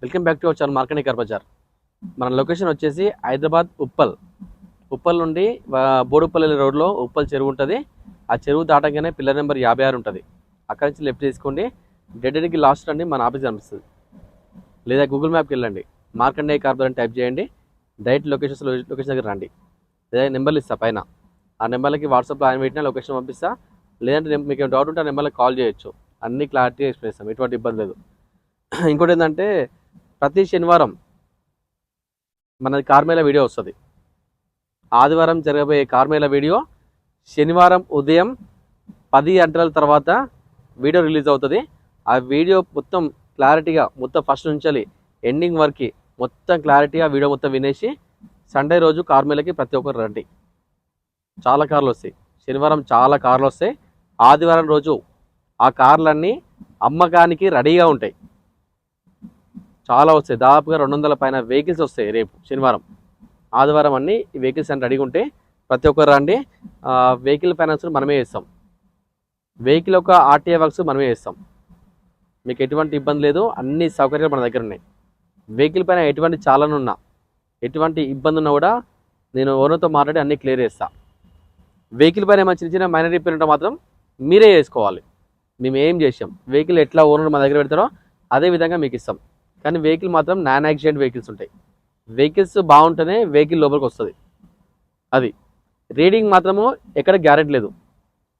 Welcome back to our channel Markande car Bazar. మన location వచ్చేసి హైదరాబాద్ ఉప్పల్ నుండి బోడుపల్లి రోడ్లో ఉప్పల్ చెరువు ఉంటుంది. ఆ చెరువు దాటగానే పిల్లర్ నెంబర్ 56 ఉంటుంది. అక్కడి నుంచి లెఫ్ట్ తీసుకోండి, డెడ్కి లాస్ట్ రండి, మన ఆఫీస్ కనిపిస్తుంది. లేదా గూగుల్ మ్యాప్కి వెళ్ళండి, మార్కండే కార్ బజార్ అని టైప్ చేయండి, డైరెక్ట్ లొకేషన్ దగ్గర రండి. లేదా నెంబర్లు ఇస్తా పైన, ఆ నెంబర్లకి వాట్సాప్లో ఆయన పెట్టినా లొకేషన్ పంపిస్తా. లేదంటే మీకు డౌట్ ఉంటే ఆ నెంబర్కి కాల్ చేయొచ్చు, అన్ని క్లారిటీగా ఎక్స్ప్లెయిన్ చేస్తాం, ఎటువంటి ఇబ్బంది లేదు. ఇంకోటి ఏంటంటే ప్రతి శనివారం మనది కార్మేళ వీడియో వస్తుంది. ఆదివారం జరగబోయే కార్మేళ వీడియో శనివారం ఉదయం 10 గంటల తర్వాత వీడియో రిలీజ్ అవుతుంది. ఆ వీడియో మొత్తం క్లారిటీగా, మొత్తం ఫస్ట్ నుంచి ఎండింగ్ వరకు మొత్తం క్లారిటీగా వీడియో మొత్తం వినేసి సండే రోజు కార్మేళకి ప్రతి ఒక్కరు రండి. చాలా కార్లు వస్తాయి, శనివారం చాలా కార్లు వస్తాయి. ఆదివారం రోజు ఆ కార్లన్నీ అమ్మకానికి రెడీగా ఉంటాయి, చాలా వస్తాయి. దాదాపుగా 200 పైన వెహికల్స్ వస్తాయి రేపు శనివారం. ఆదివారం అన్ని ఈ వెహికల్స్ అన్ని రెడీగా ఉంటాయి, ప్రతి ఒక్కరు రండి. వెహికల్ ఫైనాన్స్ మనమే చేస్తాం, వెహికల్ యొక్క ఆర్టీఏ వర్క్స్ మనమే చేస్తాం. మీకు ఎటువంటి ఇబ్బంది లేదు, అన్ని సౌకర్యాలు మన దగ్గర ఉన్నాయి. వెహికల్ పైన ఎటువంటి చాలన ఉన్నా, ఎటువంటి ఇబ్బంది ఉన్నా కూడా నేను ఓనర్తో మాట్లాడి అన్నీ క్లియర్ చేస్తా. వెహికల్ పైన ఏమైనా చిన్న మైనర్ రిపేర్ ఉంటే మాత్రం మీరే చేసుకోవాలి, మేము ఏం చేసాం. వెహికల్ ఎట్లా ఓనర్ మన దగ్గర పెడతారో అదే విధంగా మీకు ఇస్తాం. కానీ వెహికల్ మాత్రం నాన్ యాక్సిడెంట్ వెహికల్స్ ఉంటాయి. వెహికల్స్ బాగుంటేనే వెహికల్ లోపలికి వస్తుంది. అది రీడింగ్ మాత్రము ఎక్కడ గ్యారెంటీ లేదు.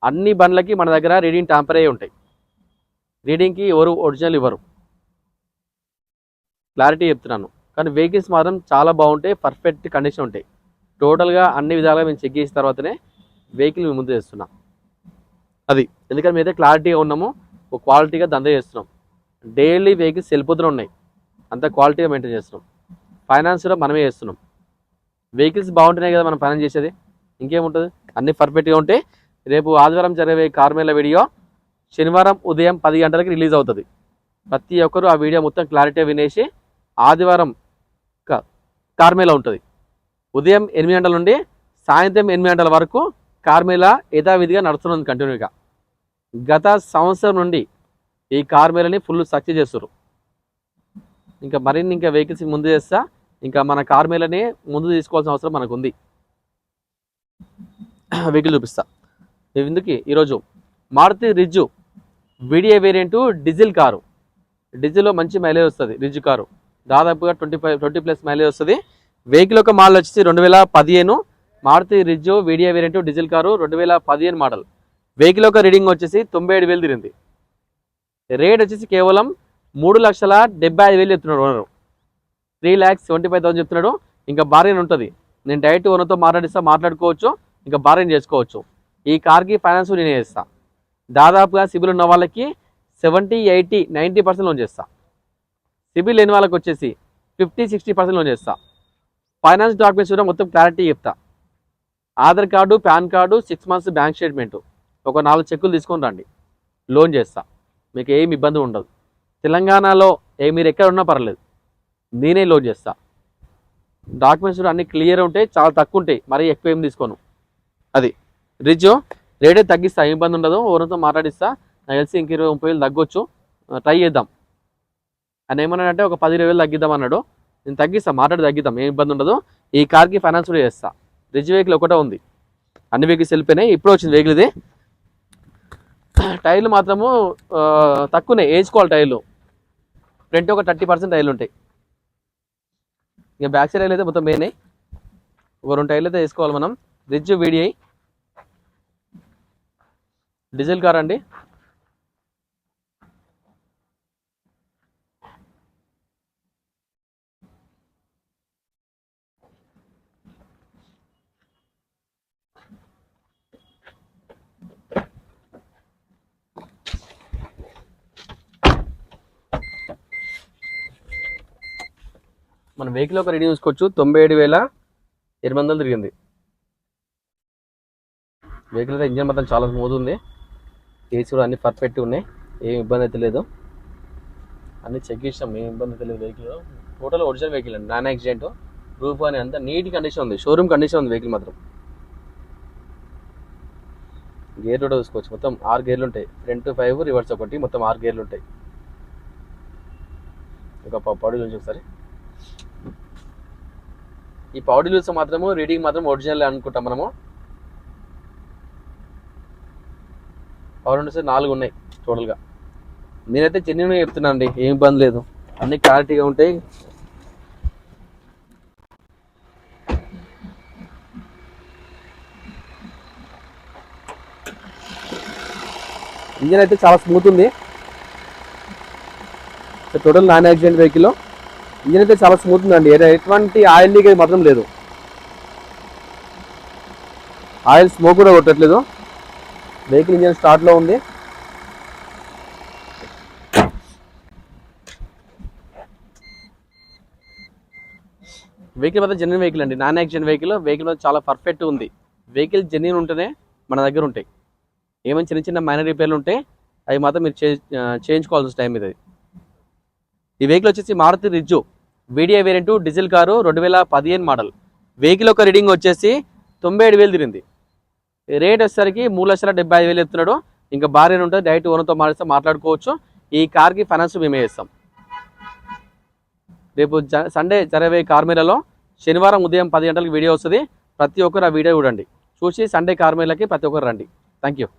అన్ని బండ్లకి మన దగ్గర రీడింగ్ ట్యాంపర్ అయ్యి ఉంటాయి. రీడింగ్కి ఎవరు ఒరిజినల్ ఇవ్వరు, క్లారిటీ చెప్తున్నాను. కానీ వెహికల్స్ మాత్రం చాలా బాగుంటాయి, పర్ఫెక్ట్ కండిషన్ ఉంటాయి. టోటల్గా అన్ని విధాలుగా మేము చెక్ చేసిన తర్వాతనే వెహికల్ మేము ముందు చేస్తున్నాం. అది ఎందుకంటే మేమైతే క్లారిటీగా ఉన్నాము, ఒక క్వాలిటీగా దందా చేస్తున్నాం. డైలీ వెహికల్స్ వెళ్ళిపోతూనే ఉన్నాయి, అంత క్వాలిటీగా మెయింటైన్ చేస్తున్నాం. ఫైనాన్స్ కూడా మనమే చేస్తున్నాం. వెహికల్స్ బాగుంటున్నాయి కదా మనం ఫైనాన్స్ చేసేది, ఇంకేముంటుంది. అన్నీ పర్ఫెక్ట్గా ఉంటే రేపు ఆదివారం జరిగే కార్మేళ వీడియో శనివారం ఉదయం 10 గంటలకి రిలీజ్ అవుతుంది. ప్రతి ఒక్కరు ఆ వీడియో మొత్తం క్లారిటీగా వినేసి ఆదివారం కార్మేళ ఉంటుంది. ఉదయం 8 గంటల నుండి సాయంత్రం 8 గంటల వరకు కార్మేళ యథావిధిగా నడుస్తున్నది కంటిన్యూగా. గత సంవత్సరం నుండి ఈ కార్మేళని ఫుల్ సక్సెస్ చేస్తారు. ఇంకా మరిన్ని వెహికల్స్ ముందు చేస్తా, ఇంకా మన కార్మేళని ముందు తీసుకోవాల్సిన అవసరం మనకు ఉంది. వెహికల్ చూపిస్తా. ఎందుకు ఈరోజు Maruti Ritz VDI variant diesel car. డీజిల్లో మంచి మైలేజ్ వస్తుంది. రిజ్జు కారు దాదాపుగా 20+ మైలేజ్ వస్తుంది. వెహికల్ యొక్క మోడల్ వచ్చేసి 2015 Maruti Ritz VDI variant diesel car 2015 model. Vehicle యొక్క రీడింగ్ వచ్చేసి 97,000 తిరిగింది. రేట్ వచ్చేసి కేవలం 3,75,000 చెప్తున్నాడు ఓనరు. 3,75,000 చెప్తున్నాడు. ఇంకా బార్గెన్ ఉంటుంది. నేను డైరెక్ట్ ఓనర్తో మాట్లాడుకోవచ్చు, ఇంకా బార్గెన్ చేసుకోవచ్చు. ఈ కార్కి ఫైనాన్స్ నేనే చేస్తా. దాదాపుగా సిబిల్ ఉన్న వాళ్ళకి 70, 80, 90% లోన్ చేస్తా. సిబిల్ లేని వాళ్ళకి వచ్చేసి 50, 60% లోన్ చేస్తా. ఫైనాన్స్ డాక్యుమెంట్స్ కూడా మొత్తం క్లారిటీ చెప్తా. Aadhaar card, pan card, 6 months bank statement, ఒక 4 చెక్కులు తీసుకొని రండి, లోన్ చేస్తా. మీకు ఏమి ఇబ్బంది ఉండదు. తెలంగాణలో మీరు ఎక్కడ ఉన్నా పర్లేదు, నేనే లోన్ చేస్తా. డాక్యుమెంట్స్ కూడా అన్ని క్లియర్ ఉంటాయి, చాలా తక్కువ ఉంటాయి, మరీ ఎక్కువ ఏం తీసుకోను. అది రిజ్జు రేటే తగ్గిస్తా, ఏం ఇబ్బంది ఉండదు. ఓనర్తో మాట్లాడిస్తా. నాకు తెలిసి ఇంక 20-30,000 తగ్గొచ్చు, ట్రై చేద్దాం. ఆయన ఏమన్నాడంటే ఒక 10-20,000 తగ్గిద్దాం అన్నాడు. నేను తగ్గిస్తా, మాట్లాడి తగ్గిద్దాం, ఏం ఇబ్బంది ఉండదు. ఈ కార్కి ఫైనాన్స్ కూడా చేస్తా. రిజ్ వెహికల్ ఒకటే ఉంది, అన్ని వెహికల్స్ వెళ్ళిపోయినాయి. ఇప్పుడు వచ్చింది వెహికల్ ఇది. టైర్లు మాత్రము తక్కువనే వేసుకోవాలి. టైర్లు ఫ్రంట్ ఒక 30% టైర్లు ఉంటాయి. ఇక బ్యాక్ సైడ్ టైర్లు అయితే మొత్తం పోయినాయి. ఒక 2 టైర్లు అయితే వేసుకోవాలి మనం. రిజ్ వీడిఐ డీజిల్ కార్ అండి. మన వెహికల్ ఒక రీడింగ్ చూసుకోవచ్చు, 97,800 తిరిగింది. వెహికల్ అయితే ఇంజన్ మొత్తం చాలా స్మూత్ ఉంది. ఏసీ కూడా అన్ని పర్ఫెక్ట్ ఉన్నాయి, ఏం ఇబ్బంది అయితే లేదు. అన్ని చెక్ చేసాం, ఏం ఇబ్బంది అయితే లేదు. వెహికల్ టోటల్ ఒరిజినల్ వెహికల్ అండి, నాన్ యాక్సిడెంట్. రూఫ్ అని అంతా నీట్ కండిషన్ ఉంది, షోరూమ్ కండిషన్ ఉంది వెహికల్ మాత్రం. గేర్ కూడా చూసుకోవచ్చు, మొత్తం 6 గేర్లు ఉంటాయి. ఫ్రంట్ 5, రివర్స్ 1, మొత్తం 6 గేర్లు ఉంటాయి. ఒక పౌడర్ చూసి ఒకసారి. ఈ పౌడర్ చూస్తే మాత్రము రీడింగ్ మాత్రం ఒరిజినల్ అనుకుంటాం మనము. పౌడర్ చూస్తే 4 ఉన్నాయి టోటల్గా. నేనైతే జెన్యూన్గా చెప్తున్నాను అండి, ఏం ఇబ్బంది లేదు, అన్ని క్లారిటీగా ఉంటాయి. ఇంజన్ అయితే చాలా స్మూత్ ఉంది. Total non accident vehicle. Engine అయితే చాలా స్మూత్ ఉందండి, ఎటువంటి ఆయిల్ లీకేజ్ మాత్రం లేదు. ఆయిల్ స్మోక్ కూడా కొట్టట్లేదు. వెహికల్ ఇంజన్ స్టార్ట్లో ఉంది. వెహికల్ మాత్రం జెన్యూన్ వెహికల్ అండి, నాన్ యాక్సిడెంట్ వెహికల్. వెహికల్ మాత్రం చాలా పర్ఫెక్ట్ ఉంది. వెహికల్ జెన్యూన్ ఉంటేనే మన దగ్గర ఉంటాయి. ఏమైనా చిన్న చిన్న మైనర్ రిపేర్లు ఉంటాయి, అవి మాత్రం మీరు చేయించుకోవాల్సిన టైం ఇది. ఈ వెహికల్ వచ్చేసి Maruti Ritz VDI variant diesel car, 2015 model. Vehicle యొక్క రీడింగ్ వచ్చేసి 97,000 తిరిగింది. రేట్ వచ్చేసరికి 3,75,000 చెప్తున్నాడు. ఇంకా భారీ ఉంటుంది, డైరెక్ట్ ఓనర్తో మాట్లాడుకోవచ్చు. ఈ కార్కి ఫైనాన్స్ మేమే చేస్తాం. రేపు సండే జరిగే కార్ మేళలో శనివారం ఉదయం 10 గంటలకు వీడియో వస్తుంది. ప్రతి ఒక్కరు ఆ వీడియో చూడండి, చూసి సండే కార్ మేళకి ప్రతి ఒక్కరు రండి. Thank you.